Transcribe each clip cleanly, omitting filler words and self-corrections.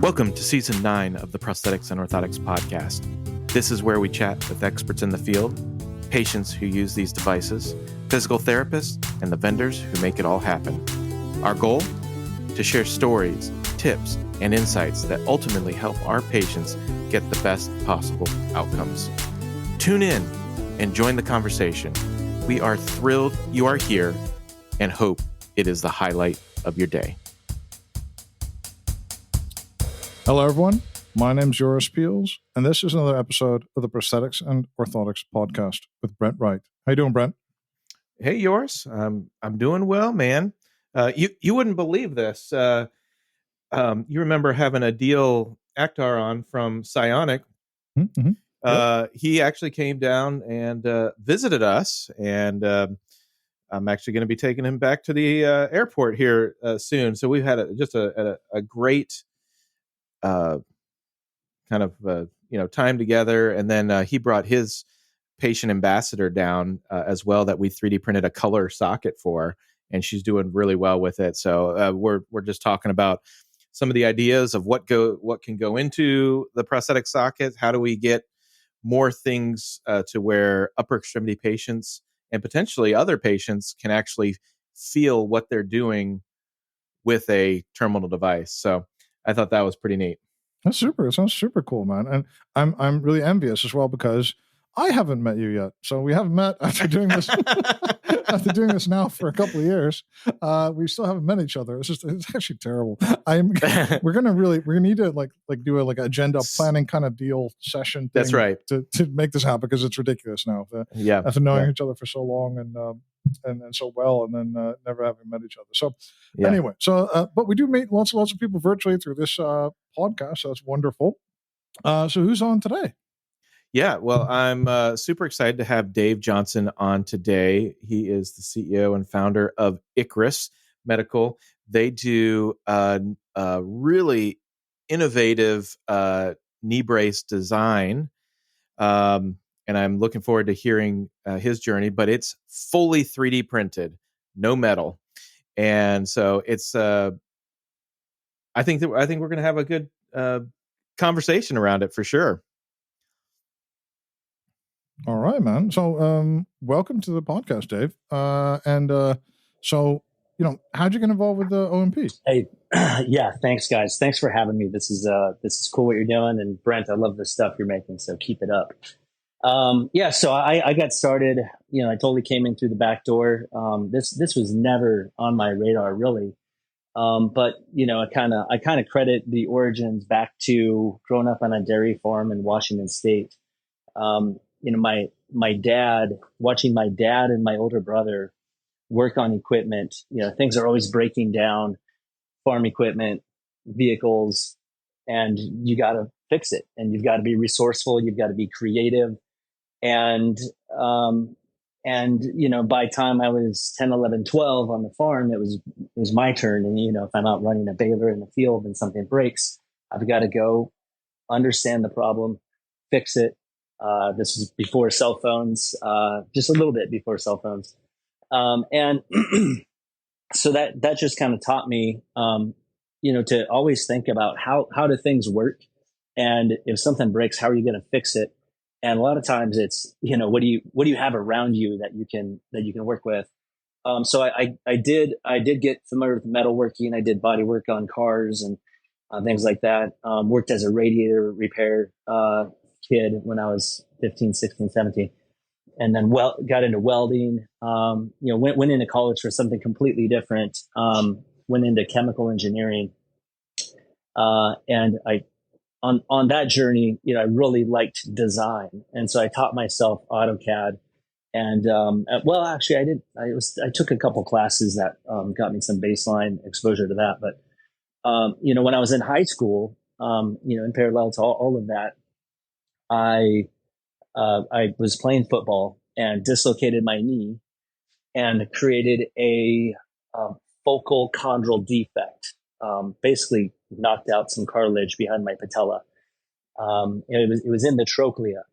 Welcome to Season 9 of the Prosthetics and Orthotics Podcast. This is where we chat with experts in the field, patients who use these devices, physical therapists, and the vendors who make it all happen. Our goal? To share stories, tips, and insights that ultimately help our patients get the best possible outcomes. Tune in and join the conversation. We are thrilled you are here and hope it is the highlight of your day. Hello, everyone. My name's Joris Peels, and this is another episode of the Prosthetics and Orthotics Podcast with Brent Wright. How you doing, Brent? Hey, Joris. I'm doing well, man. You wouldn't believe this. You remember having Adil Akhtar on from Psionic. Mm-hmm. Yep. He actually came down and visited us, and I'm actually going to be taking him back to the airport here soon. So we've had a great time together, and then he brought his patient ambassador down as well that we 3D printed a color socket for, and she's doing really well with it. So we're just talking about some of the ideas of what can go into the prosthetic socket. How do we get more things to where upper extremity patients and potentially other patients can actually feel what they're doing with a terminal device? So I thought that was pretty neat. That's super. It sounds super cool, man. And I'm really envious as well because I haven't met you yet. So we haven't met after doing this. After doing this now for a couple of years, we still haven't met each other. It's actually terrible. We're gonna need to like do a agenda planning kind of deal session thing. That's right. To make this happen because it's ridiculous now. After knowing each other for so long and so well, and then never having met each other. So anyway, but we do meet lots of people virtually through this podcast. So that's wonderful. So who's on today? Yeah, well, I'm super excited to have Dave Johnson on today. He is the CEO and founder of Icarus Medical. They do really innovative knee brace design, and I'm looking forward to hearing his journey. But it's fully 3D printed, no metal, and so it's. I think we're going to have a good conversation around it for sure. All right, man. So, welcome to the podcast, Dave. So, how'd you get involved with the OMP? Hey, yeah, thanks, guys. Thanks for having me. This is cool what you're doing, and Brent, I love the stuff you're making. So keep it up. So I got started. I totally came in through the back door. This was never on my radar, really. But I kind of credit the origins back to growing up on a dairy farm in Washington State. My dad, watching my dad and my older brother work on equipment, things are always breaking down, farm equipment, vehicles, and you got to fix it. And you've got to be resourceful. You've got to be creative. And by the time I was 10, 11, 12 on the farm, it was my turn. And, if I'm out running a baler in the field and something breaks, I've got to go understand the problem, fix it. This was before cell phones, just a little bit before cell phones. And so that just kind of taught me, to always think about how do things work? And if something breaks, how are you going to fix it? And a lot of times it's, what do you have around you that you can work with? So I did get familiar with metalworking. I did body work on cars and things like that. Worked as a radiator repair kid when I was 15, 16, 17, and then got into welding, went into college for something completely different, went into chemical engineering. And on that journey, I really liked design. And so I taught myself AutoCAD and, I took a couple classes that, got me some baseline exposure to that. But, when I was in high school, in parallel to all of that, I was playing football and dislocated my knee and created a focal chondral defect. Basically knocked out some cartilage behind my patella. It was in the trochlea.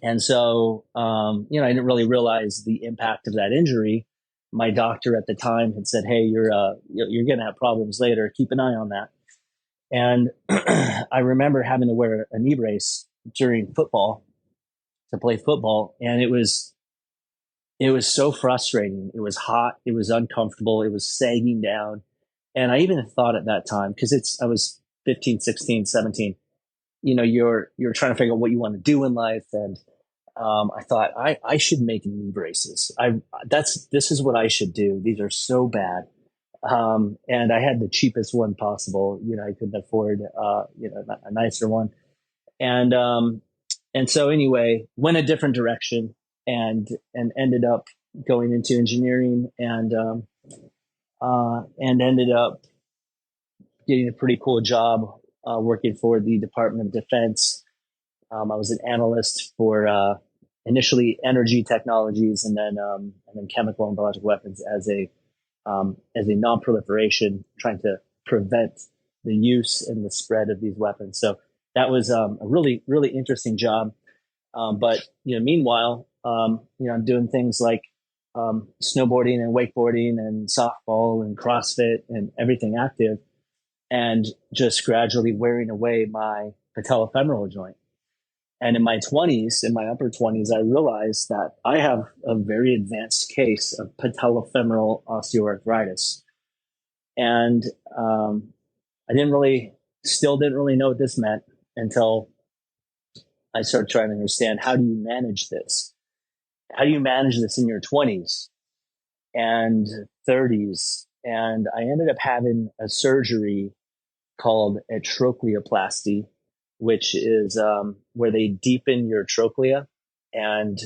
And so, I didn't really realize the impact of that injury. My doctor at the time had said, "Hey, you're going to have problems later. Keep an eye on that." And I remember having to wear a knee brace during football to play football. And it was so frustrating. It was hot. It was uncomfortable. It was sagging down. And I even thought at that time, because I was 15, 16, 17, you're trying to figure out what you want to do in life. And I thought I should make knee braces. This is what I should do. These are so bad. And I had the cheapest one possible. I couldn't afford, a nicer one. And so anyway, went a different direction and ended up going into engineering and ended up getting a pretty cool job working for the Department of Defense. I was an analyst for initially energy technologies and then chemical and biological weapons as a non-proliferation, trying to prevent the use and the spread of these weapons. So that was a really, really interesting job. But meanwhile, I'm doing things like snowboarding and wakeboarding and softball and CrossFit and everything active, and just gradually wearing away my patellofemoral joint. And in my upper 20s, I realized that I have a very advanced case of patellofemoral osteoarthritis. And I still didn't really know what this meant until I started trying to understand, how do you manage this? How do you manage this in your 20s and 30s? And I ended up having a surgery called a trochleoplasty, which is where they deepen your trochlea, and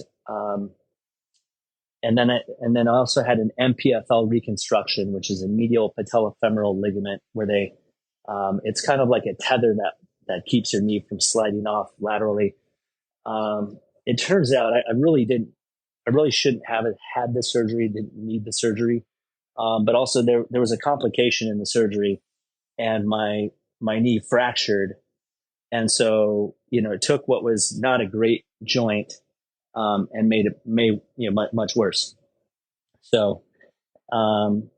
then I also had an MPFL reconstruction, which is a medial patellofemoral ligament, where it's kind of like a tether that keeps your knee from sliding off laterally. It turns out I really shouldn't have had this surgery, didn't need the surgery, but also there was a complication in the surgery, and my knee fractured. And so, it took what was not a great joint and made it much worse. So, I'm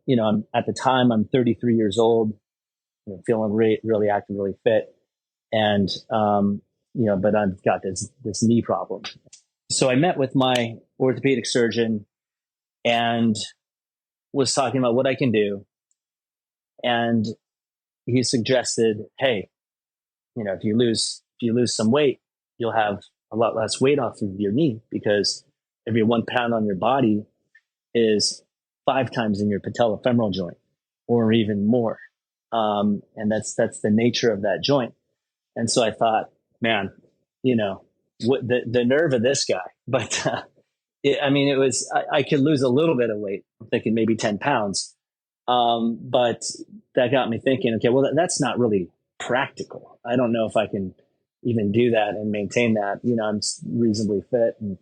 at the time, I'm 33 years old, feeling really active, really fit. And, but I've got this knee problem. So I met with my orthopedic surgeon and was talking about what I can do. And he suggested, hey, if you lose some weight, you'll have a lot less weight off of your knee, because every 1 pound on your body is 5 times in your patellofemoral joint, or even more. And that's the nature of that joint. And so I thought, man, what the nerve of this guy. But I could lose a little bit of weight. I'm thinking maybe 10 pounds. But that got me thinking, okay, well, that's not really practical. I don't know if I can even do that and maintain that. I'm reasonably fit. And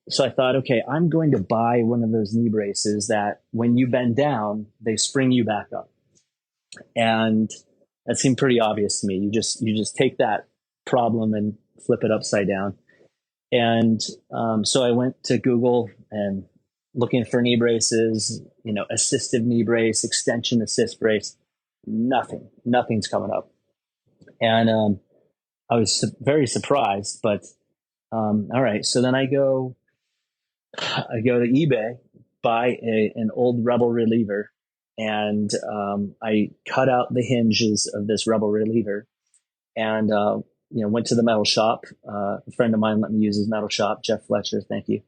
so I thought, okay, I'm going to buy one of those knee braces that when you bend down, they spring you back up. And that seemed pretty obvious to me. You just take that problem and flip it upside down. And so I went to Google and looking for knee braces, assistive knee brace, extension assist brace. Nothing's coming up. And I was very surprised, but all right. So then I go to eBay, buy an old Rebel reliever, and I cut out the hinges of this Rebel reliever, and went to the metal shop. A friend of mine let me use his metal shop, Jeff Fletcher. Thank you.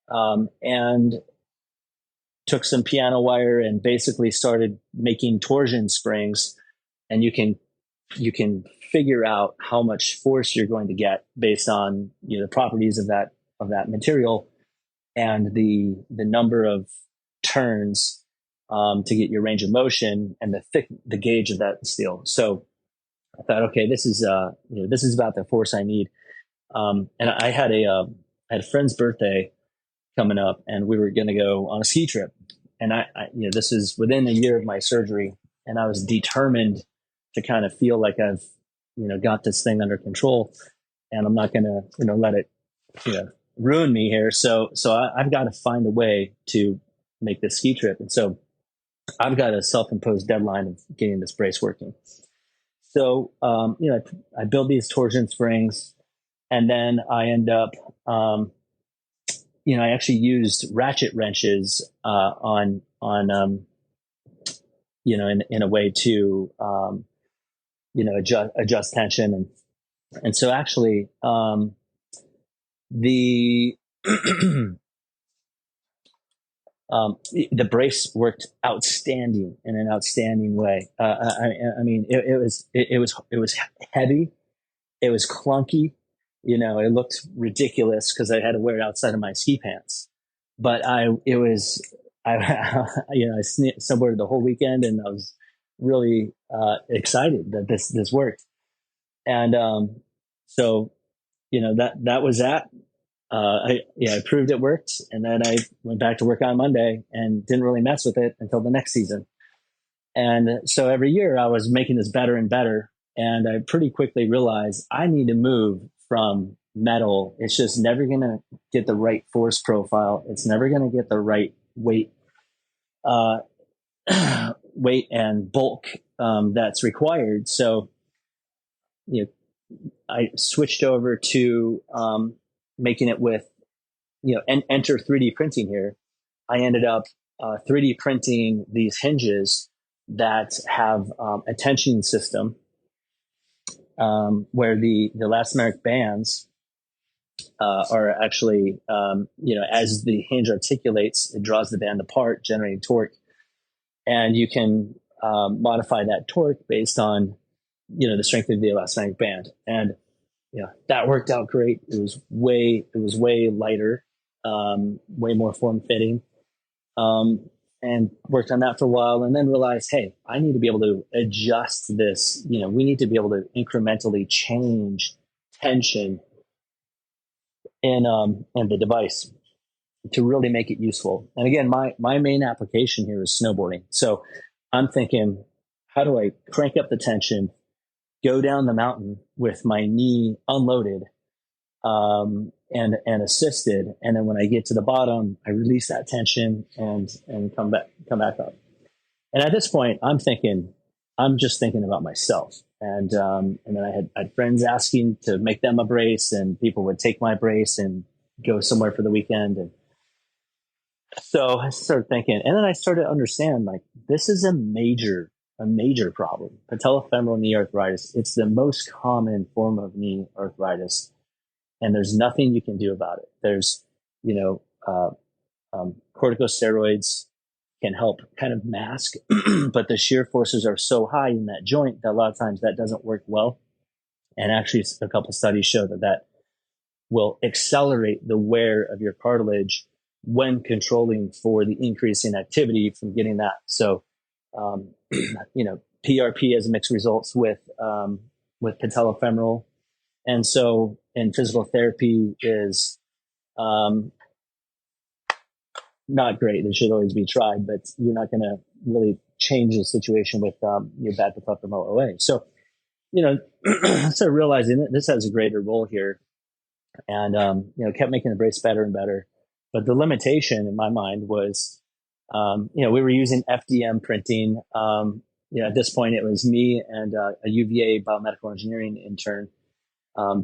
And took some piano wire and basically started making torsion springs, and you can figure out how much force you're going to get based on the properties of that material and the number of turns to get your range of motion and the gauge of that steel. So I thought, okay, this is about the force I need. And I had a friend's birthday coming up, and we were going to go on a ski trip. And I this is within a year of my surgery, and I was determined to kind of feel like I've, got this thing under control, and I'm not going to, let it, ruin me here. So I've got to find a way to make this ski trip. And so I've got a self-imposed deadline of getting this brace working. So, I build these torsion springs, and then I end up, I actually used ratchet wrenches in a way to, adjust tension. And so actually, the the brace worked outstanding in an outstanding way. It was heavy, it was clunky, it looked ridiculous because I had to wear it outside of my ski pants. But I snowboarded the whole weekend, and I was really excited that this worked. And so that was that. I proved it worked, and then I went back to work on Monday and didn't really mess with it until the next season. And so every year I was making this better and better, and I pretty quickly realized I need to move from metal. It's just never going to get the right force profile. It's never going to get the right weight and bulk that's required. So, I switched over to making it with, enter 3D printing here. I ended up 3D printing these hinges that have a tensioning system where the elastomeric bands are actually, as the hinge articulates, it draws the band apart, generating torque. And you can modify that torque based on, the strength of the elastomeric band. And that worked out great. It was way lighter, way more form fitting, and worked on that for a while, and then realized, hey, I need to be able to adjust this. We need to be able to incrementally change tension in the device to really make it useful. And again, my main application here is snowboarding. So I'm thinking, how do I crank up the tension, go down the mountain with my knee unloaded and assisted, and then when I get to the bottom, I release that tension and come back up. And at this point, I'm just thinking about myself. And then I had friends asking to make them a brace, and people would take my brace and go somewhere for the weekend. And so I started thinking, and then I started to understand, like, this is a major problem. Patellofemoral knee arthritis. It's the most common form of knee arthritis, and there's nothing you can do about it. There's, corticosteroids can help kind of mask, but the shear forces are so high in that joint that a lot of times that doesn't work well. And actually, a couple studies show that will accelerate the wear of your cartilage when controlling for the increase in activity from getting that. So, PRP has mixed results with patellofemoral. And so, and physical therapy is not great. It should always be tried, but you're not going to really change the situation with your bad patellofemoral OA. So, so realizing that this has a greater role here, and kept making the brace better and better. But the limitation in my mind was, we were using FDM printing. At this point, it was me and a UVA biomedical engineering intern,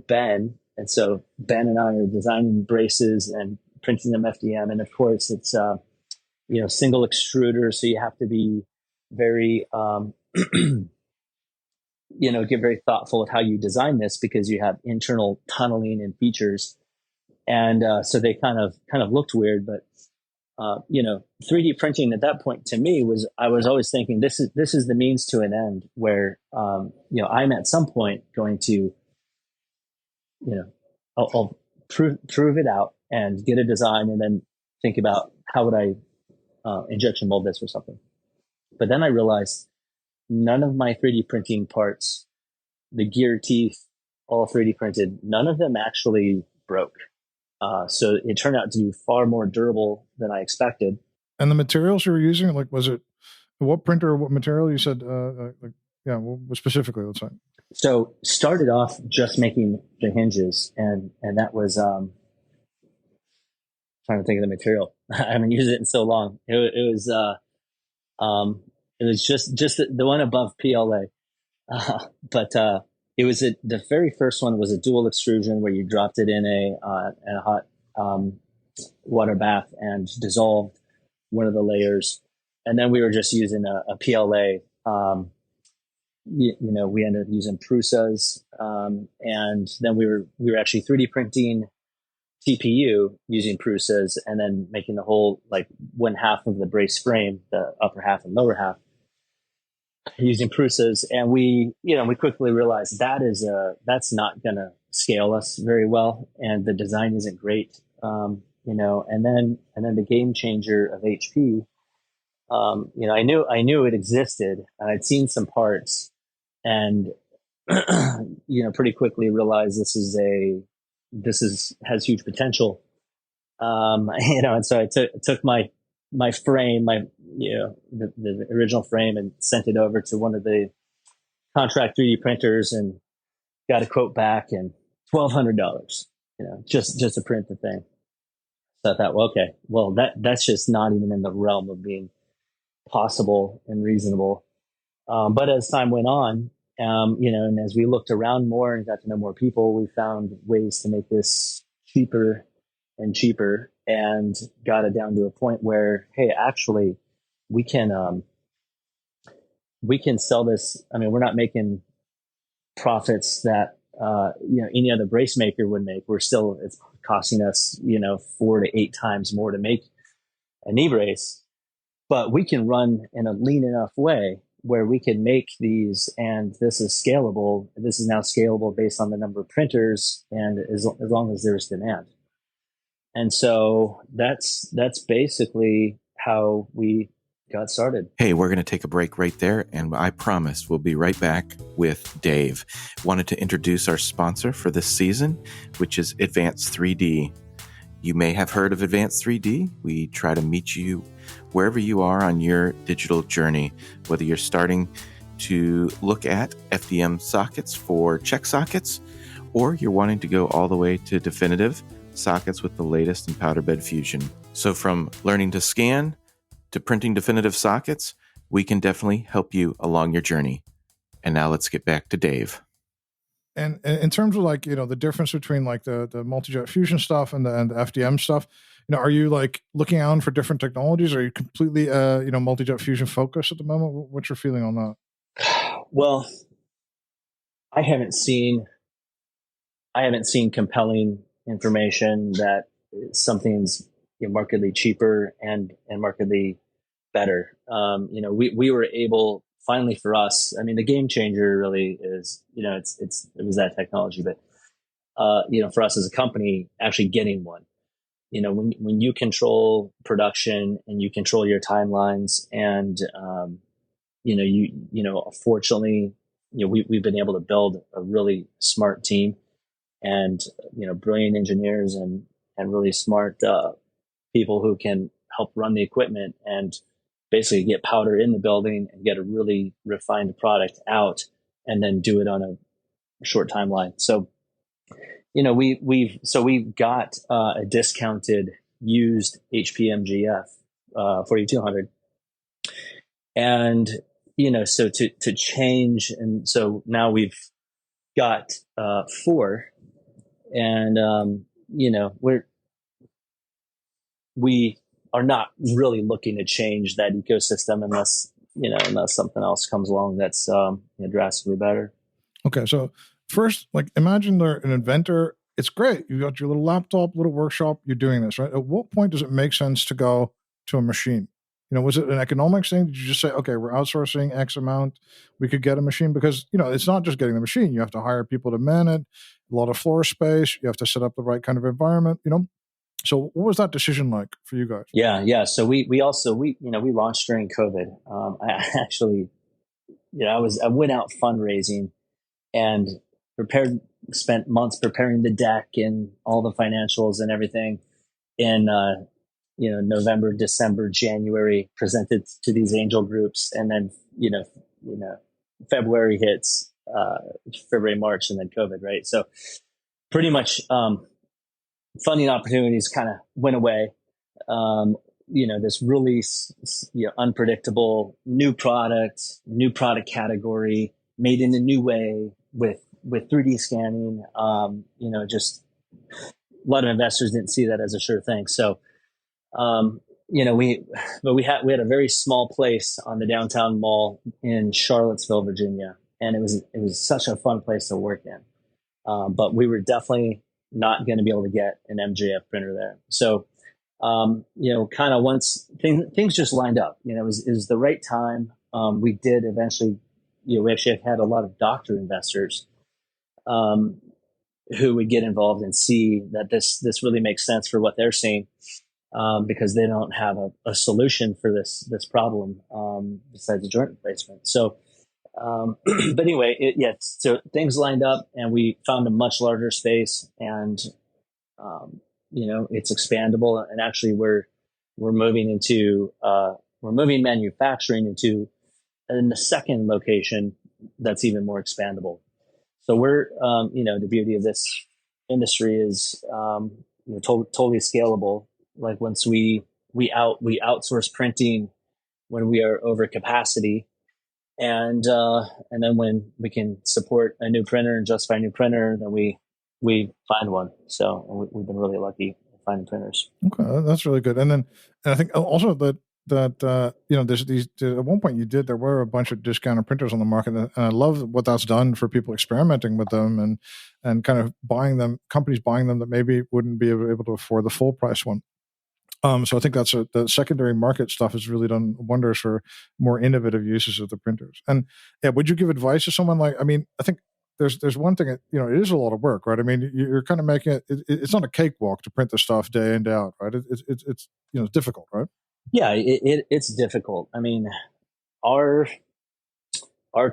Ben. And so Ben and I are designing braces and printing them FDM. And of course, it's single extruder, so you have to be very get very thoughtful of how you design this, because you have internal tunneling and features. And so they kind of looked weird, but 3D printing at that point to me I was always thinking this is the means to an end, where I'm at some point going to I'll prove it out and get a design, and then think about how would I injection mold this or something. But then I realized none of my 3D printing parts, the gear teeth, all 3D printed, none of them actually broke. So it turned out to be far more durable than I expected. And the materials you were using, like, was it what printer or what material you said? What specifically, let's say. So started off just making the hinges, and that was trying to think of the material. I haven't used it in so long. It was It was just the one above PLA. But it was the very first one was a dual extrusion where you dropped it in a hot water bath and dissolved one of the layers. And then we were just using a PLA. We ended up using Prusas. And then we were actually 3D printing TPU using Prusas and then making the whole, like, one half of the brace frame, the upper half and lower half, using Prusas. And we quickly realized that's not going to scale us very well. And the design isn't great. And then the game changer of HP, I knew it existed, and I'd seen some parts, and pretty quickly realized has huge potential. And so I took my frame, the original frame, and sent it over to one of the contract 3D printers and got a quote back, and $1,200, just to print the thing. So I thought, well, okay, well, that's just not even in the realm of being possible and reasonable. But as time went on, and as we looked around more and got to know more people, we found ways to make this cheaper and cheaper, and got it down to a point where, hey, actually, we can sell this. I mean, we're not making profits that any other brace maker would make. It's costing us 4 to 8 times more to make a knee brace, but we can run in a lean enough way where we can make these, and this is scalable. This is now scalable based on the number of printers, and as long as there's demand. And so that's basically how we got started. Hey, we're going to take a break right there, and I promise we'll be right back with Dave. Wanted to introduce our sponsor for this season, which is Advanced 3D. You may have heard of Advanced 3D. We try to meet you wherever you are on your digital journey, whether you're starting to look at FDM sockets for check sockets, or you're wanting to go all the way to definitive sockets with the latest in powder bed fusion. So from learning to scan to printing definitive sockets, we can definitely help you along your journey. And now let's get back to Dave. And in terms of the difference between the multi-jet fusion stuff and the FDM stuff, are you looking out for different technologies? Or are you completely multi-jet fusion focused at the moment? What's your feeling on that? Well, I haven't seen compelling information that something's markedly cheaper and markedly better. We were able, finally for us, I mean, the game changer really is, it was that technology, but, for us as a company, actually getting one, when you control production and you control your timelines, and, fortunately, we've been able to build a really smart team, and, brilliant engineers and really smart, people who can help run the equipment and basically get powder in the building and get a really refined product out, and then do it on a short timeline. So, we've got a discounted used HPMGF 4200, and so to change, and so now we've got 4, and we are not really looking to change that ecosystem unless something else comes along that's drastically better. Okay, so first, imagine they're an inventor. It's great. You got your little laptop, little workshop. You're doing this, right? At what point does it make sense to go to a machine? Was it an economics thing? Did you just say, okay, we're outsourcing X amount, we could get a machine? Because it's not just getting the machine. You have to hire people to man it, a lot of floor space. You have to set up the right kind of environment. So what was that decision like for you guys? Yeah. So we launched during COVID. I actually, I went out fundraising and spent months preparing the deck and all the financials and everything. In November, December, January, presented to these angel groups, and then February hits, February, March, and then COVID, right? So pretty much funding opportunities kind of went away. this really unpredictable new product category made in a new way with 3D scanning. Just a lot of investors didn't see that as a sure thing. So, we had a very small place on the downtown mall in Charlottesville, Virginia, and it was such a fun place to work in. But we were definitely not going to be able to get an MJF printer there. So, kind of once things just lined up, it was the right time. We did eventually, we actually had a lot of doctor investors, who would get involved and see that this really makes sense for what they're seeing, because they don't have a solution for this problem, besides a joint replacement. So, but anyway, so things lined up and we found a much larger space, and, it's expandable, and actually we're moving manufacturing in the second location that's even more expandable. So we're, the beauty of this industry is, totally scalable. Like once we outsource printing when we are over capacity, and then when we can support a new printer and justify a new printer, then we find one. So we've been really lucky finding printers. Okay, that's really good. And I think also that there's these, at one point there were a bunch of discounted printers on the market, and I love what that's done for people experimenting with them and kind of companies buying them that maybe wouldn't be able to afford the full price one. So I think the secondary market stuff has really done wonders for more innovative uses of the printers. And yeah, would you give advice to someone I think there's one thing, it is a lot of work, right? I mean, you're kind of making it's not a cakewalk to print the stuff day in, day out, right? It's difficult, right? Yeah, it's difficult. I mean, our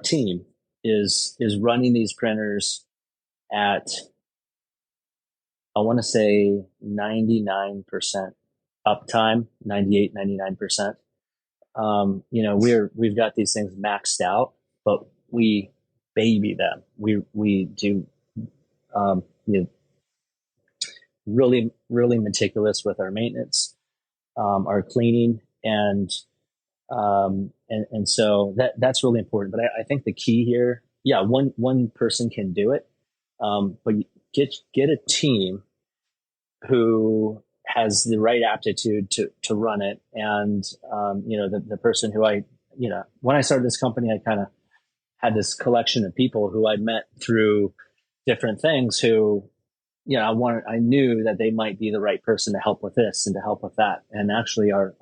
team is running these printers at, I want to say 99% uptime, 98, 99%. We've got these things maxed out, but we baby them. We do, really, really meticulous with our maintenance, our cleaning, and so that's really important. But I think the key here, one person can do it, but you get a team who has the right aptitude to run it. And the person who when I started this company, I kind of had this collection of people who I'd met through different things who, I knew that they might be the right person to help with this and to help with that. And actually our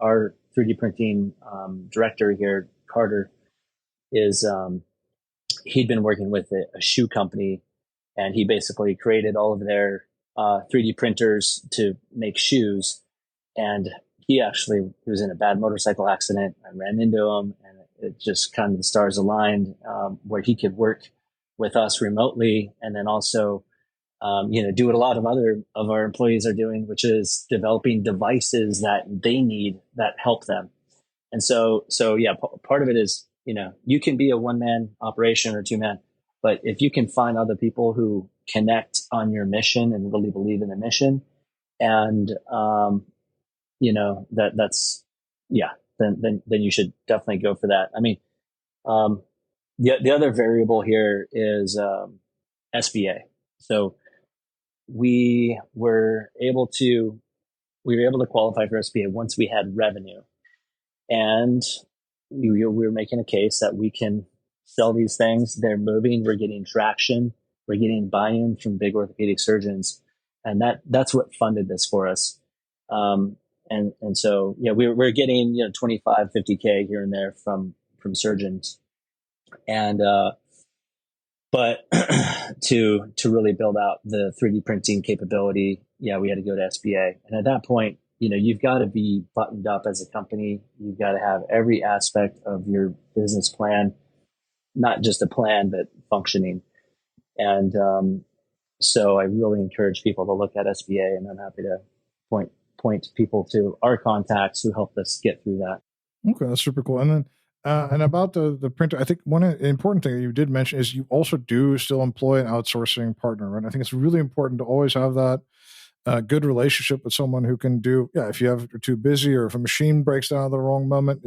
3D printing director here, Carter, is he'd been working with a shoe company, and he basically created all of their 3D printers to make shoes. And he was in a bad motorcycle accident. I ran into him, and it just kind of the stars aligned, where he could work with us remotely, and then also do what a lot of other of our employees are doing, which is developing devices that they need that help them. And so yeah, part of it is, you can be a one-man operation or two-man, but if you can find other people who connect on your mission and really believe in the mission, and then you should definitely go for that. I mean, the other variable here is SBA. So we were able to qualify for SBA once we had revenue, and we were making a case that we can sell these things. They're moving. We're getting traction. We're getting buy-in from big orthopedic surgeons, and that's what funded this for us. And so we're getting 25, 50K here and there from surgeons, and but to really build out the 3D printing capability, we had to go to SBA. And at that point, you've got to be buttoned up as a company. You've got to have every aspect of your business plan, not just a plan, but functioning. And so I really encourage people to look at SBA, and I'm happy to point people to our contacts who helped us get through that. Okay, that's super cool. And then and about the printer, I think one important thing that you did mention is you also do still employ an outsourcing partner, right? I think it's really important to always have that. a good relationship with someone who can do, if you're too busy, or if a machine breaks down at the wrong moment,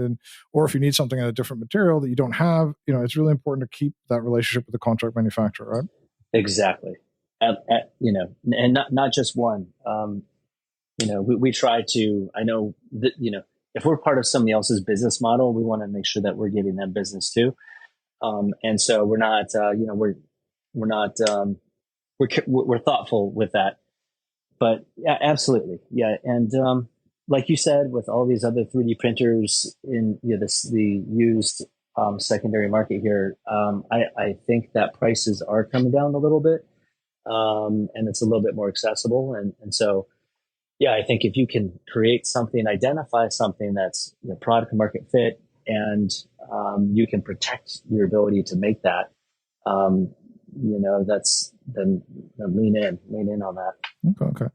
or if you need something in a different material that you don't have, it's really important to keep that relationship with the contract manufacturer, right? Exactly. And not just one. We try to, I know that, if we're part of somebody else's business model, we want to make sure that we're giving them business too. And so we're not, we're not, we're thoughtful with that. But yeah, absolutely. Yeah. And like you said, with all these other 3D printers in the used secondary market here, I think that prices are coming down a little bit, and it's a little bit more accessible. And so, yeah, I think if you can create something, identify something that's product market fit, and you can protect your ability to make that, that's then lean in on that. Okay.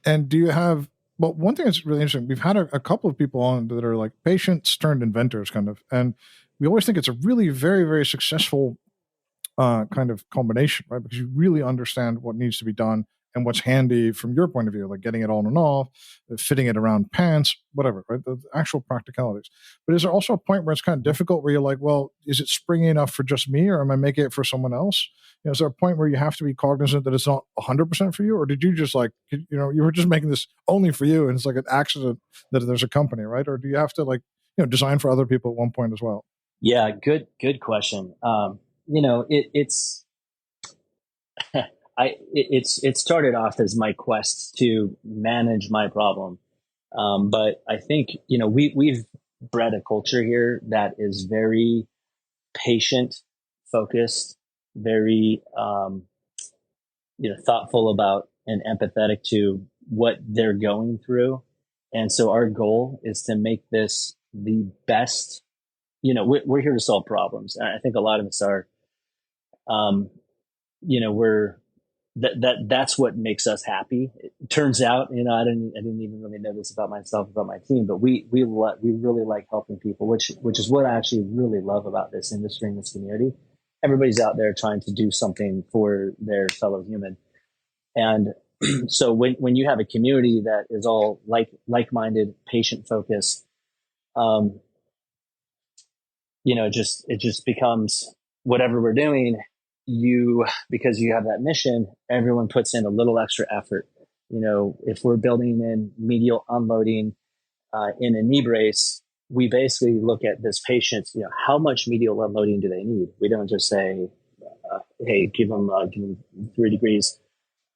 And do you have, well, one thing that's really interesting, we've had a couple of people on that are like patients turned inventors kind of, and we always think it's a really very, very successful kind of combination, right? Because you really understand what needs to be done and what's handy from your point of view, like getting it on and off, fitting it around pants, whatever, right? The actual practicalities. But is there also a point where it's kind of difficult, where you're like, well, is it springy enough for just me, or am I making it for someone else? Is there a point where you have to be cognizant that it's not 100% for you, or did you just you were just making this only for you, and it's like an accident that there's a company, right? Or do you have to design for other people at one point as well? Yeah, good question. It's it started off as my quest to manage my problem, but I think we've bred a culture here that is very patient focused, very thoughtful about and empathetic to what they're going through, and so our goal is to make this the best. We're here to solve problems, and I think a lot of us are. We're that's what makes us happy. It turns out, I didn't even really know this about myself, about my team, but we really like helping people, which is what I actually really love about this industry and this community. Everybody's out there trying to do something for their fellow human, and so when you have a community that is all like-minded, patient focused, it just becomes whatever we're doing. Because you have that mission, everyone puts in a little extra effort. If we're building in medial unloading in a knee brace, we basically look at this patient, how much medial unloading do they need? We don't just say, hey, give them 3 degrees,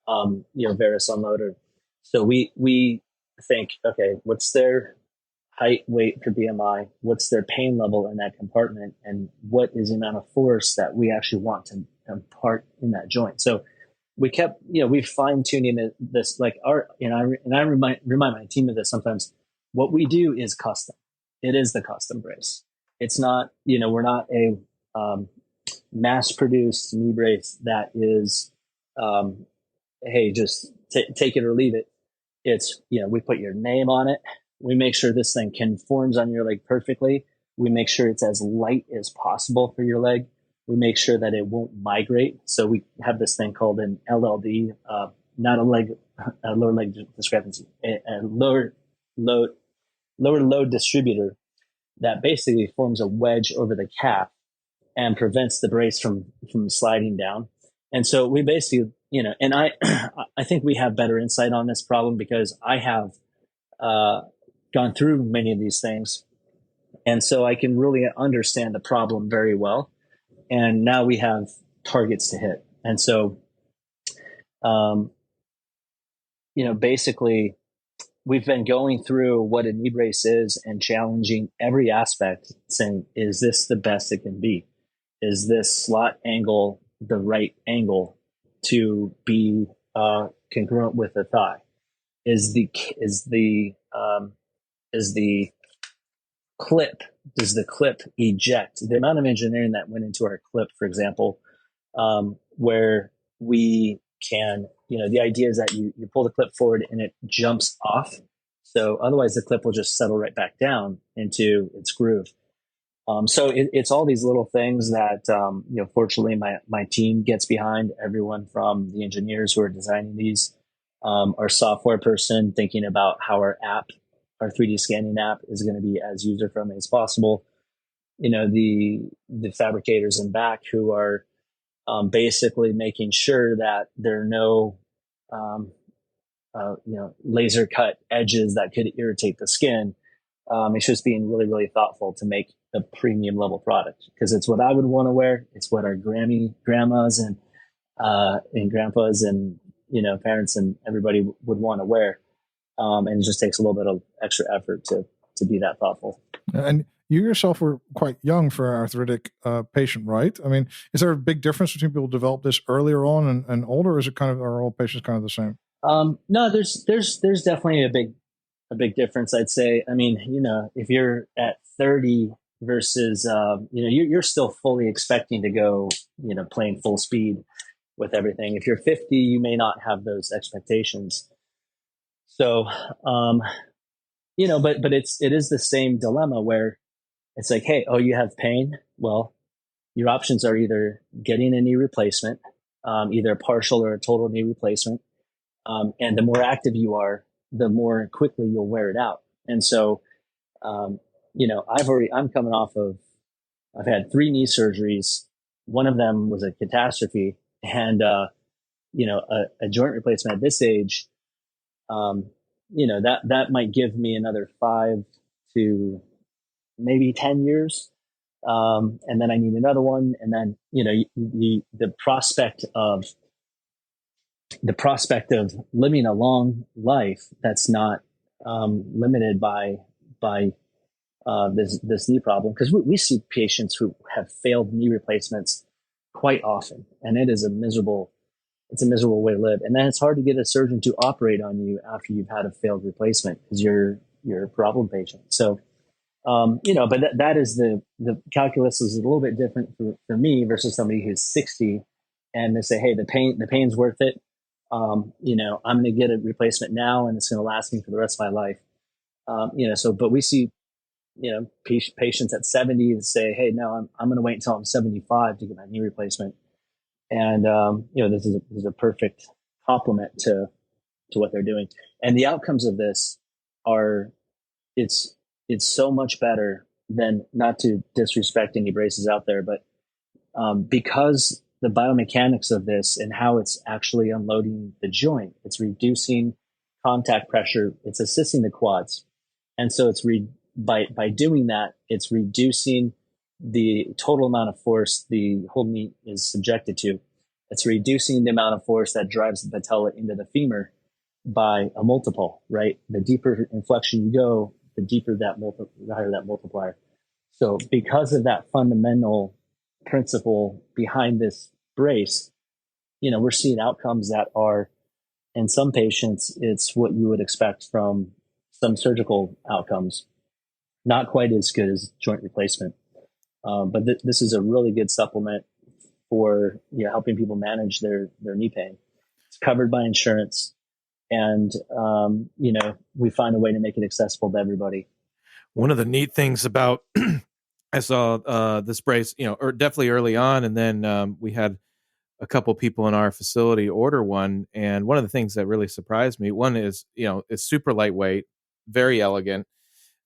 varus unloader. So we think, okay, what's their height, weight for BMI? What's their pain level in that compartment? And what is the amount of force that we actually want to impart in that joint? So we kept, we fine tuning this, like I remind my team of this sometimes. What we do is custom. It is the custom brace. It's not, we're not a mass produced knee brace that is, hey, just take it or leave it. It's, we put your name on it. We make sure this thing conforms on your leg perfectly. We make sure it's as light as possible for your leg. We make sure that it won't migrate. So we have this thing called an LLD, not a lower leg discrepancy, a lower load distributor that basically forms a wedge over the calf and prevents the brace from sliding down. And so we basically, and I think we have better insight on this problem because I have gone through many of these things. And so I can really understand the problem very well. And now we have targets to hit. And so, basically we've been going through what a knee brace is and challenging every aspect, saying, is this the best it can be? Is this slot angle the right angle to be congruent with the thigh? Is the clip, does the clip eject? The amount of engineering that went into our clip, for example, where we can, the idea is that you pull the clip forward and it jumps off. So otherwise the clip will just settle right back down into its groove. So it's all these little things that, fortunately my team gets behind, everyone from the engineers who are designing these, our software person thinking about how our 3D scanning app is going to be as user friendly as possible. The fabricators in back who are basically making sure that there are no laser cut edges that could irritate the skin. It's just being really, really thoughtful to make a premium level product, because it's what I would want to wear. It's what our grandmas and grandpas and parents and everybody would want to wear. And it just takes a little bit of extra effort to be that thoughtful. And you yourself were quite young for an arthritic patient, right? I mean, is there a big difference between people who develop this earlier on and older, or is it are all patients kind of the same? No, there's definitely a big difference, I'd say. I mean, if you're at 30 versus, you're still fully expecting to go, playing full speed with everything. If you're 50, you may not have those expectations. So, but it is the same dilemma where it's like, hey, you have pain. Well, your options are either getting a knee replacement, either a partial or a total knee replacement. And the more active you are, the more quickly you'll wear it out. And so, I'm coming off of, I've had 3 knee surgeries. One of them was a catastrophe, and, a joint replacement at this age, that might give me another 5 to maybe 10 years. And then I need another one. And then, the prospect of living a long life that's not limited by this knee problem, because we see patients who have failed knee replacements quite often, and it's a miserable way to live. And then it's hard to get a surgeon to operate on you after you've had a failed replacement, because you're a problem patient. So, but that is the calculus is a little bit different for me versus somebody who's 60, and they say, hey, the pain's worth it. I'm going to get a replacement now, and it's going to last me for the rest of my life. But we see, patients at 70 that say, hey, no, I'm going to wait until I'm 75 to get my knee replacement. And, this is a perfect complement to what they're doing. And the outcomes of this are, it's so much better than, not to disrespect any braces out there, but because the biomechanics of this and how it's actually unloading the joint, it's reducing contact pressure, it's assisting the quads. And so it's by doing that, it's reducing the total amount of force the whole knee is subjected to. It's reducing the amount of force that drives the patella into the femur by a multiple, right? The deeper inflection you go, the deeper the higher that multiplier. So because of that fundamental principle behind this brace, we're seeing outcomes that are, in some patients, it's what you would expect from some surgical outcomes. Not quite as good as joint replacement. But this is a really good supplement for helping people manage their knee pain. It's covered by insurance, and we find a way to make it accessible to everybody. One of the neat things about I saw this brace, or definitely early on, and then we had a couple people in our facility order one, and one of the things that really surprised me, one is it's super lightweight, very elegant,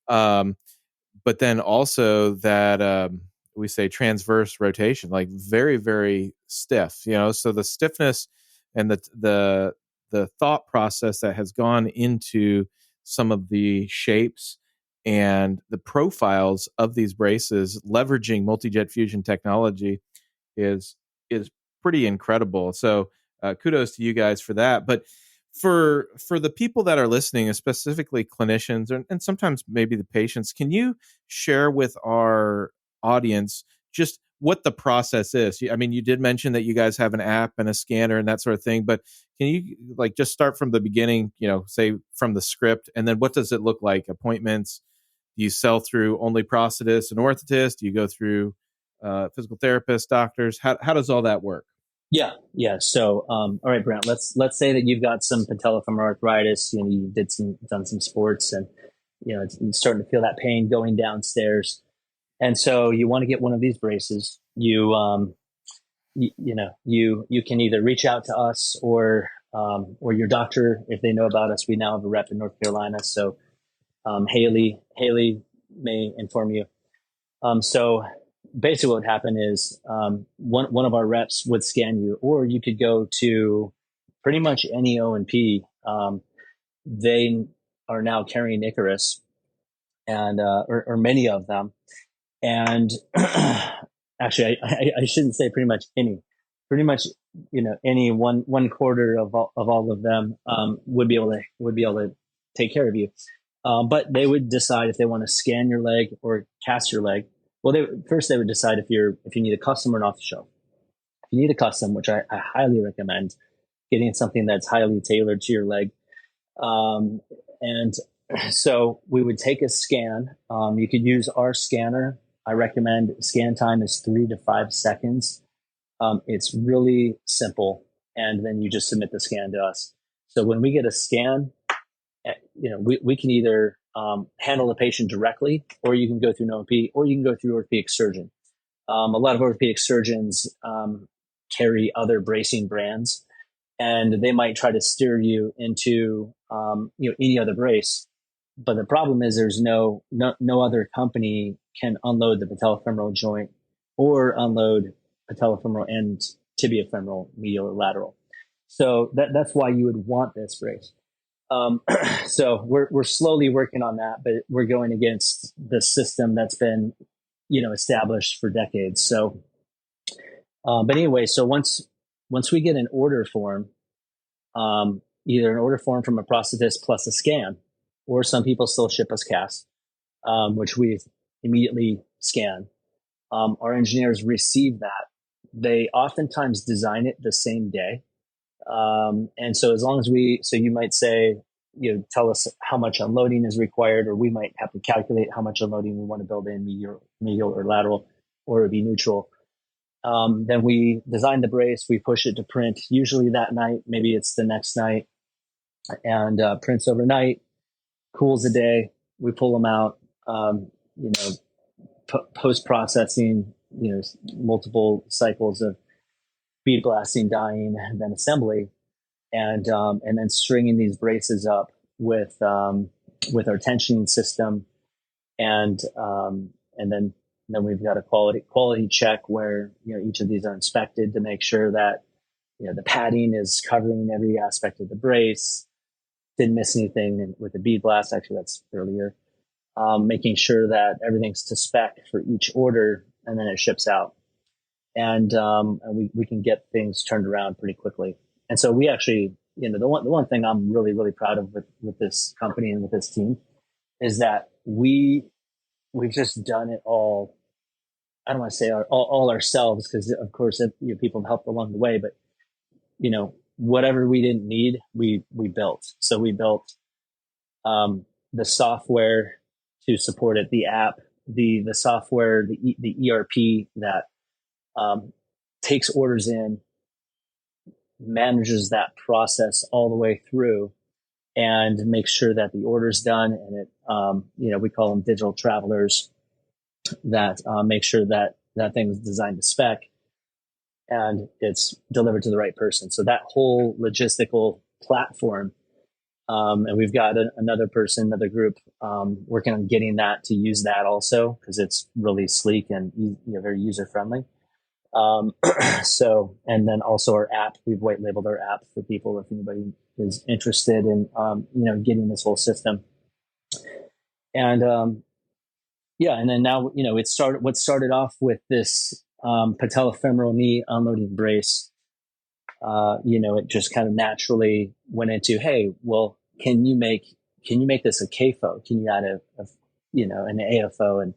but then also that we say transverse rotation, like very, very stiff, so the stiffness and the thought process that has gone into some of the shapes and the profiles of these braces, leveraging multi-jet fusion technology, is pretty incredible. So kudos to you guys for that. But for the people that are listening, specifically clinicians and sometimes maybe the patients, can you share with our audience just what the process is? I mean, you did mention that you guys have an app and a scanner and that sort of thing, but can you just start from the beginning, say from the script, and then what does it look like? Appointments? Do you sell through only prosthetists and orthotists? Do you go through physical therapists, doctors? How does all that work? Yeah. So, all right, Brent, let's say that you've got some patellofemoral arthritis, you done some sports, and, you're starting to feel that pain going downstairs. And so you want to get one of these braces. You can either reach out to us or, or your doctor, if they know about us. We now have a rep in North Carolina. So Haley may inform you. So basically what would happen is one of our reps would scan you, or you could go to pretty much any O&P. They are now carrying Icarus, and or many of them. And actually, I shouldn't say pretty much any. Pretty much, any one quarter of all of them would be able to take care of you. But they would decide if they want to scan your leg or cast your leg. Well, they would decide if you need a custom or an off the shelf. If you need a custom, which I highly recommend, getting something that's highly tailored to your leg. And so we would take a scan. You could use our scanner. I recommend scan time is 3 to 5 seconds. It's really simple. And then you just submit the scan to us. So when we get a scan, we can either handle the patient directly, or you can go through an O&P, or you can go through orthopedic surgeon. A lot of orthopedic surgeons carry other bracing brands, and they might try to steer you into any other brace. But the problem is there's no other company can unload the patellofemoral joint or unload patellofemoral and tibiofemoral, medial or lateral. So that's why you would want this brace. So we're slowly working on that, but we're going against the system that's been, established for decades. So, but anyway, so once we get an order form, either an order form from a prosthetist plus a scan, or some people still ship us casts, which we immediately scan. Our engineers receive that. They oftentimes design it the same day. And so as long as you might say, tell us how much unloading is required, or we might have to calculate how much unloading we want to build in, medial or lateral, or it would be neutral. Then we design the brace, we push it to print, usually that night, maybe it's the next night, and prints overnight, cools a day, we pull them out, post-processing, multiple cycles of bead blasting, dyeing, and then assembly, and then stringing these braces up with our tensioning system, and then we've got a quality check where each of these are inspected to make sure that the padding is covering every aspect of the brace, didn't miss anything with the bead blast. Actually, that's earlier. Making sure that everything's to spec for each order, and then it ships out. And we can get things turned around pretty quickly. And so we actually, the one thing I'm really, really proud of with this company and with this team is that we've just done it all. I don't want to say all ourselves, because of course people have helped along the way, but whatever we didn't need, we built. So we built the software to support it, the app, the software, the ERP that takes orders in, manages that process all the way through, and makes sure that the order's done. And it, we call them digital travelers, that make sure that thing is designed to spec and it's delivered to the right person. So that whole logistical platform, and we've got another group working on getting that to use that also, because it's really sleek and very user friendly. So, and then also our app, we've white labeled our app for people if anybody is interested in, getting this whole system. And, and then now, what started off with this, patellofemoral knee unloading brace, it just kind of naturally went into, hey, well, can you make this a KFO? Can you add an AFO?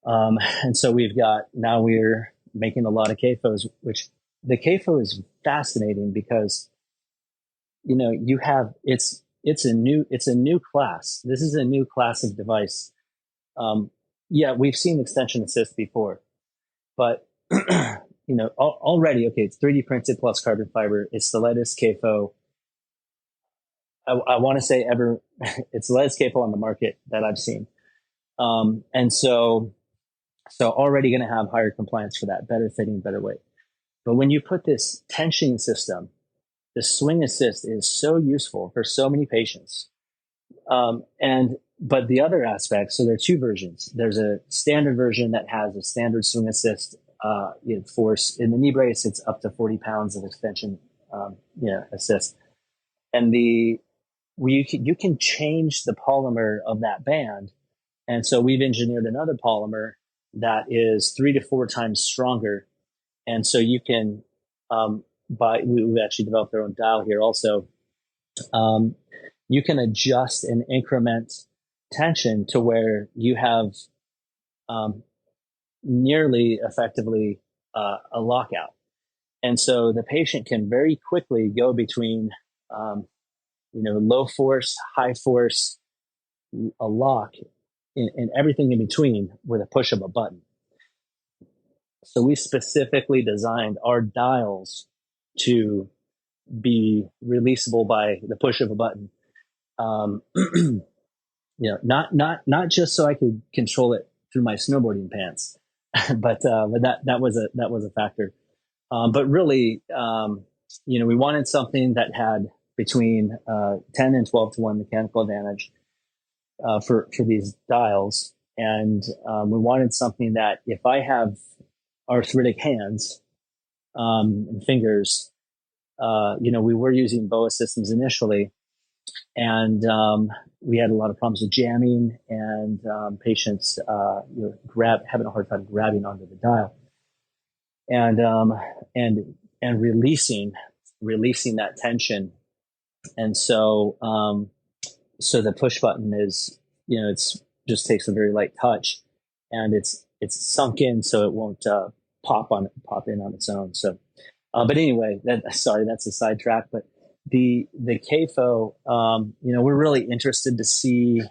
And so we're making a lot of KFOs, which the KFO is fascinating because, it's a new class. This is a new class of device. We've seen extension assist before, but already, okay, it's 3D printed plus carbon fiber. It's the lightest KFO. I want to say ever. It's the lightest KFO on the market that I've seen. And so already going to have higher compliance for that, better fitting, better weight. But when you put this tensioning system the swing assist is so useful for so many patients. But the other aspect, so there are two versions. There's a standard version that has a standard swing assist force. In the knee brace, it's up to 40 pounds of extension assist. And you can change the polymer of that band. And so we've engineered another polymer that is 3 to 4 times stronger. And so you can, we've actually developed our own dial here also. You can adjust and increment tension to where you have nearly effectively a lockout. And so the patient can very quickly go between, low force, high force, a lock, and everything in between with a push of a button. So we specifically designed our dials to be releasable by the push of a button. Not just so I could control it through my snowboarding pants, but that was a factor. But really, we wanted something that had between 10 and 12 to 1 mechanical advantage for these dials. And we wanted something that if I have arthritic hands and fingers, we were using BOA systems initially, and we had a lot of problems with jamming and patients having a hard time grabbing onto the dial, and releasing that tension. And so the push button is, it's just takes a very light touch, and it's sunk in so it won't pop in on its own. So, but anyway, that's a sidetrack. But the CAFO, we're really interested to see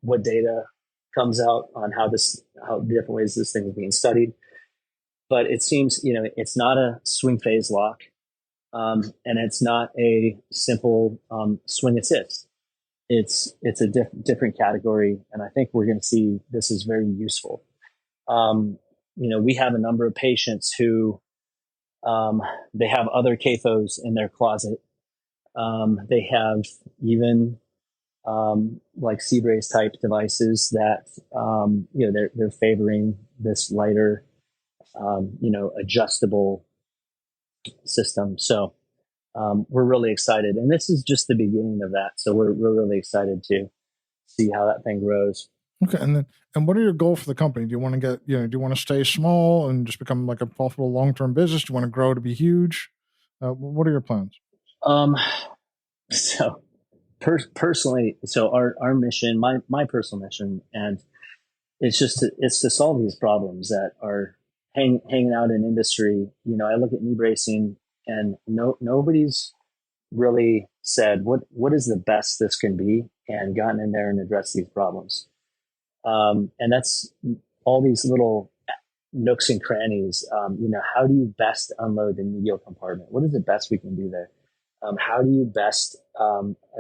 what data comes out on how different ways this thing is being studied. But it seems, it's not a swing phase lock, and it's not a simple swing assist. It's a different category, and I think we're going to see this is very useful. We have a number of patients who they have other CAFOs in their closet. They have even like C-brace type devices that they're favoring this lighter adjustable system. So we're really excited, and this is just the beginning of that. So we're really excited to see how that thing grows. Okay, and what are your goals for the company? Do you want to do you want to stay small and just become like a profitable long-term business? Do you want to grow to be huge? What are your plans? So personally, our mission, my personal mission, and it's to solve these problems that are hanging out in industry. I look at knee bracing, and nobody's really said what is the best this can be and gotten in there and addressed these problems. And that's all these little nooks and crannies. How do you best unload the medial compartment? What is the best we can do there? How do you best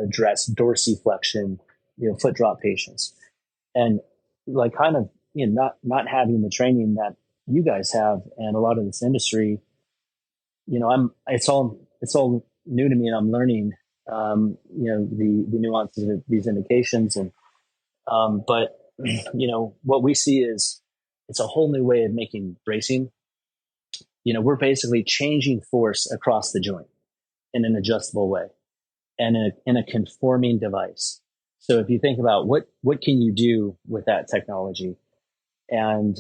address dorsiflexion, foot drop patients? And like kind of, not having the training that you guys have and a lot of this industry, it's all new to me, and I'm learning, the nuances of these indications. And, but what we see is it's a whole new way of making bracing. We're basically changing force across the joint in an adjustable way and in a conforming device. So if you think about what can you do with that technology? And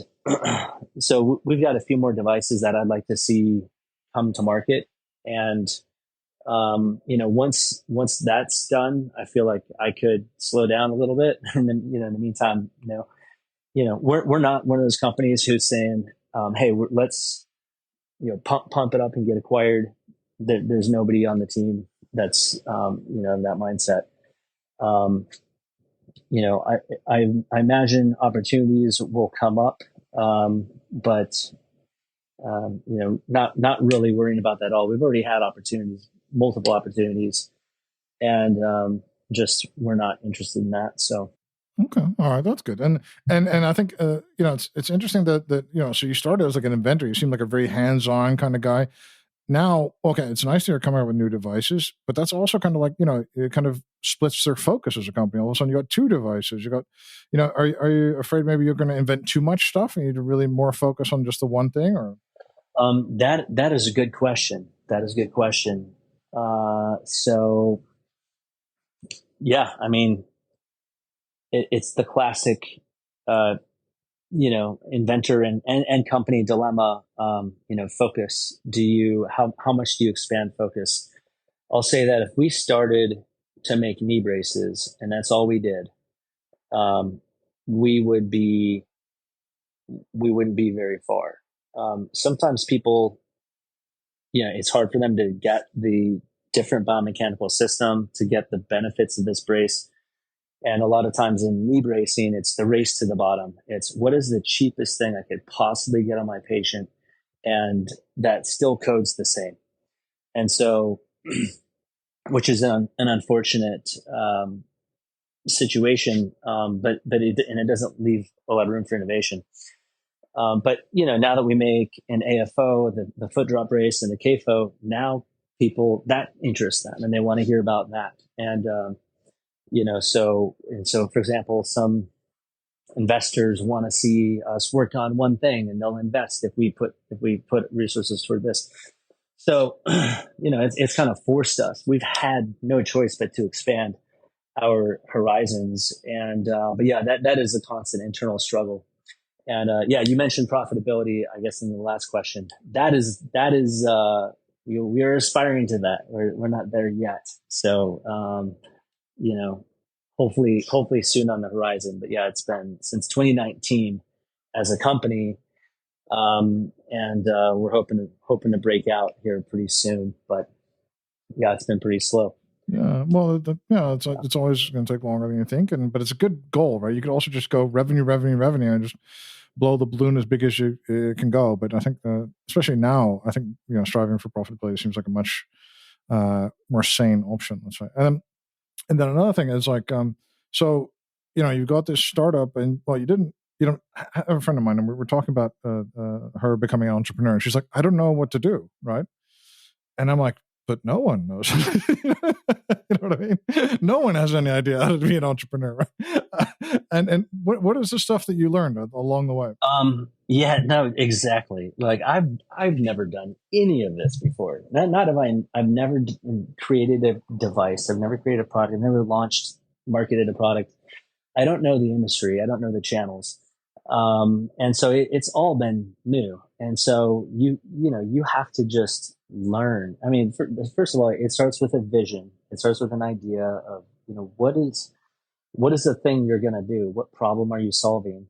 so we've got a few more devices that I'd like to see come to market. And, once that's done, I feel like I could slow down a little bit. And then, in the meantime, we're not one of those companies who's saying, hey, let's, pump it up and get acquired. There's nobody on the team that's, in that mindset. I imagine opportunities will come up, but not really worrying about that at all. We've already had multiple opportunities, and just we're not interested in that. So. Okay. All right. That's good. And I think, it's interesting that so you started as like an inventor. You seem like a very hands-on kind of guy. now, okay, it's nice that you're coming out with new devices, but that's also kind of like, it kind of splits their focus as a company. All of a sudden you got two devices. You got, are you afraid maybe you're going to invent too much stuff and you need to really more focus on just the one thing? Or that is a good question. That is a good question. So yeah, I mean, it's the classic, inventor and company dilemma. Focus. How much do you expand focus? I'll say that if we started to make knee braces and that's all we did, we wouldn't be very far. Sometimes people, it's hard for them to get the different biomechanical system to get the benefits of this brace. And a lot of times in knee bracing, it's the race to the bottom. It's what is the cheapest thing I could possibly get on my patient, and that still codes the same. And so, which is an unfortunate situation, but it doesn't leave a lot of room for innovation. But now that we make an AFO, the foot drop brace, and the KFO, now people that interests them, and they want to hear about that. And so for example, some investors want to see us work on one thing, and they'll invest if we put resources for this. So it's kind of forced us. We've had no choice but to expand our horizons. And but yeah, that is a constant internal struggle. And you mentioned profitability, I guess, in the last question. That is we are aspiring to that. We're not there yet. So hopefully soon on the horizon. But yeah, it's been since 2019 as a company, and we're hoping to break out here pretty soon. But yeah, it's been pretty slow. Yeah, well, it's always going to take longer than you think, but it's a good goal, right? You could also just go revenue, and just blow the balloon as big as you can go. But I think, especially now, I think striving for profitability seems like a much more sane option. That's right. And then another thing is like, so you've got this startup, and well, you don't have a friend of mine, and we're talking about her becoming an entrepreneur, and she's like, I don't know what to do, right? And I'm like, but no one knows. You know what I mean? No one has any idea how to be an entrepreneur, right? And what is the stuff that you learned along the way? Yeah, no, exactly. Like I've never done any of this before. I've never created a device. I've never created a product. I've never marketed a product. I don't know the industry. I don't know the channels. And so it's all been new. And so you have to just learn. I mean, first of all, it starts with a vision. It starts with an idea of, what is the thing you're going to do? What problem are you solving?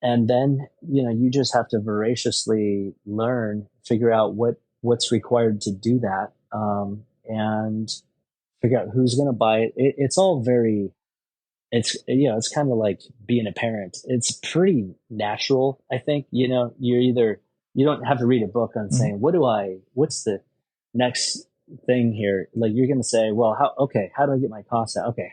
And then, you just have to voraciously learn, figure out what's required to do that. And figure out who's going to buy it. It's all very, it's kind of like being a parent. It's pretty natural. I think, you don't have to read a book on saying, what's the next thing here? Like you're going to say, well, how do I get my costs out? Okay.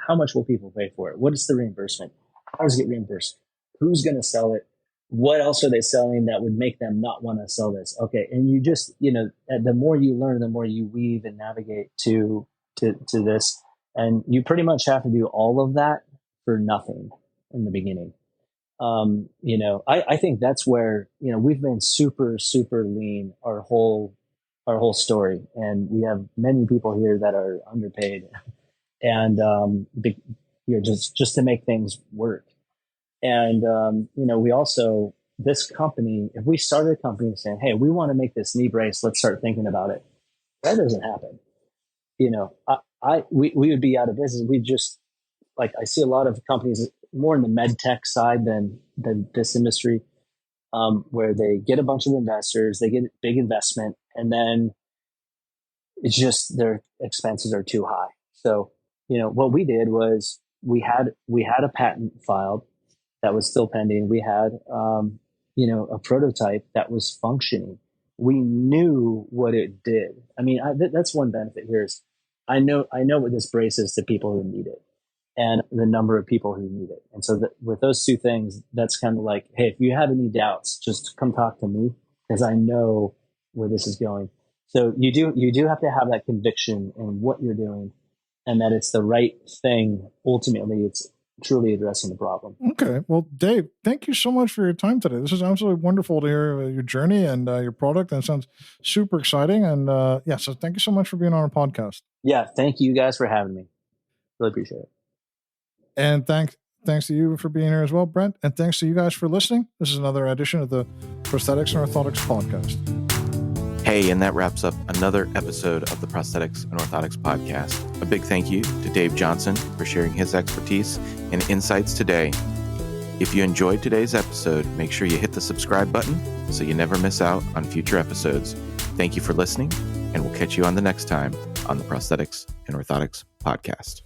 How much will people pay for it? What is the reimbursement? How does it get reimbursed? Who's going to sell it? What else are they selling that would make them not want to sell this? Okay. And you just, the more you learn, the more you weave and navigate to this. And you pretty much have to do all of that for nothing in the beginning. I think that's where, we've been super, super lean our whole story. And we have many people here that are underpaid and, just to make things work. And, we also, this company, if we started a company saying, hey, we want to make this knee brace, let's start thinking about it. That doesn't happen. We would be out of business. We just, like, I see a lot of companies more in the med tech side than this industry, where they get a bunch of investors, they get big investment, and then it's just their expenses are too high. So, what we did was we had a patent filed that was still pending. We had, a prototype that was functioning. We knew what it did. I mean, that's one benefit here is I know what this brace is to people who need it and the number of people who need it. And so with those two things, that's kind of like, hey, if you have any doubts, just come talk to me because I know where this is going. So you do have to have that conviction in what you're doing, and that it's the right thing. Ultimately, it's truly addressing the problem. Okay. Well, Dave, thank you so much for your time today. This is absolutely wonderful to hear your journey and your product, and it sounds super exciting. And so thank you so much for being on our podcast. Yeah, thank you guys for having me. Really appreciate it. And thanks to you for being here as well, Brent. And thanks to you guys for listening. This is another edition of the Prosthetics and Orthotics podcast. Hey, and that wraps up another episode of the Prosthetics and Orthotics podcast. A big thank you to Dave Johnson for sharing his expertise and insights today. If you enjoyed today's episode, make sure you hit the subscribe button so you never miss out on future episodes. Thank you for listening, and we'll catch you on the next time on the Prosthetics and Orthotics podcast.